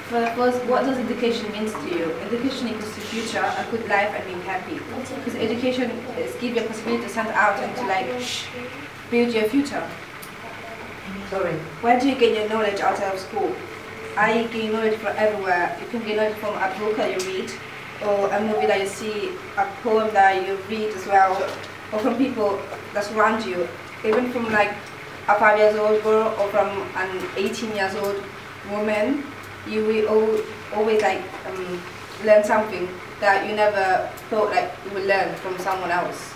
For the first, what does education mean to you? Education equals to future, a good life, and being happy. Because education is give you a possibility to stand out and to like build your future. Sorry. Where do you get your knowledge outside of school? I gain knowledge from everywhere. You can get knowledge from a book that you read, or a movie that you see, a poem that you read as well, or from people that surround you. Even from like a 5 years old girl or from an 18 years old woman, you will always like learn something that you never thought like you would learn from someone else.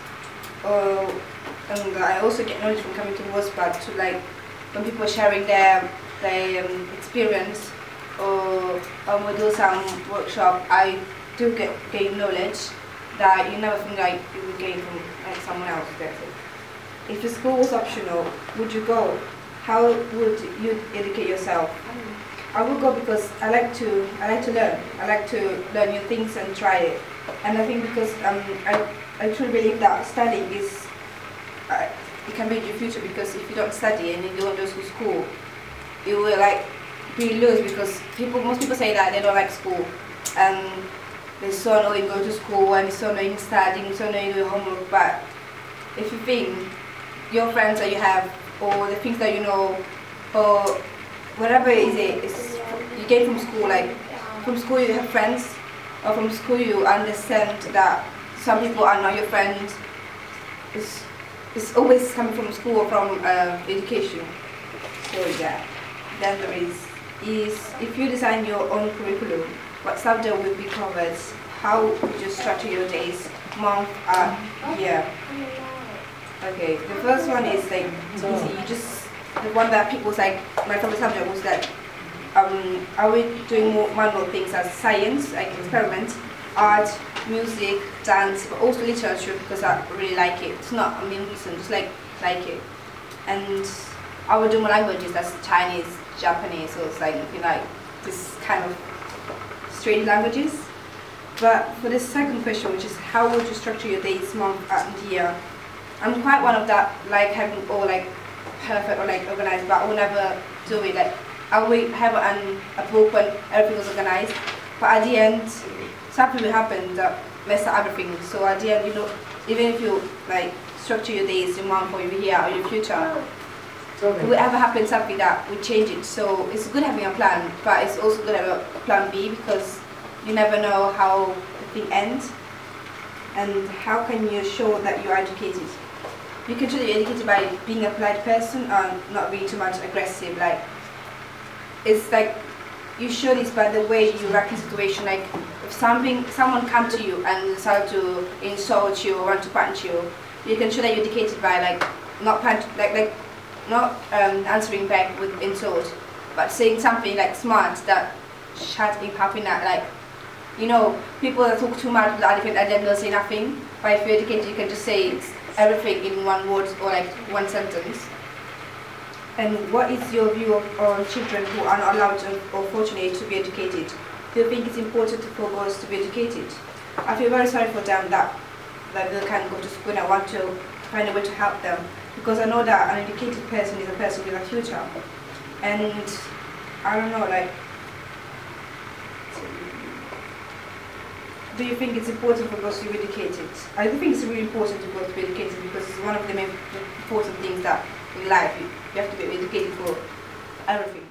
And I also get knowledge from coming to Rosebud to like when people are sharing their experience, or we do some workshop. I do gain knowledge that you never think like you would gain from like someone else. If the school was optional, would you go? How would you educate yourself? I would go because I like to learn. I like to learn new things and try it. And I think because I truly believe that studying is it can build your future, because if you don't study and you don't go to school, you will like be lost, because most people say that they don't like school and they're so annoying going to school and they're so annoying studying, so annoying doing homework. But if you think your friends that you have, or the things that you know, or whatever it is you get from school, like from school you have friends, or from school you understand that some people are not your friends. It's always coming from school or from education. So yeah, then there is if you design your own curriculum, what subject will be covered? How would you structure your days, month, year? Okay, the first one is like easy. You just the one that people like. My favorite subject was that are we doing more manual things as science, like experiments, art, music, dance, but also literature, because I really like it. It's not a main reason, just like it. And I would do more languages, that's Chinese, Japanese, so it's like this kind of strange languages. But for the second question, which is how would you structure your days, month, and year? I'm quite one of that, like having all like perfect or like organized, but I will never do it. Like I will have a book when everything was organized, but at the end something will happen that mess up everything. So at the end, even if you like structure your days, your month, or your year, or your future, it will ever happen something that will change it. So it's good having a plan, but it's also good having a plan B, because you never know how the thing ends. And how can you show that you're educated? You can show that you're educated by being a polite person and not being too much aggressive. Like it's like you show this by the way you react in situation. Like if someone comes to you and start to insult you or want to punch you, you can show that you're educated by like not not answering back with insult, but saying something like smart that shut him happen at like. People that talk too much without different agenda say nothing. But if you're educated, you can just say everything in one word or like one sentence. And what is your view on children who are not allowed or fortunate to be educated? Do you think it's important for girls to be educated? I feel very sorry for them that they can't go to school, and I want to find a way to help them, because I know that an educated person is a person with a future. And I don't know, like, do you think it's important for girls to be educated? I do think it's really important for girls to be educated, because it's one of the main important things that in life you have to be educated for everything.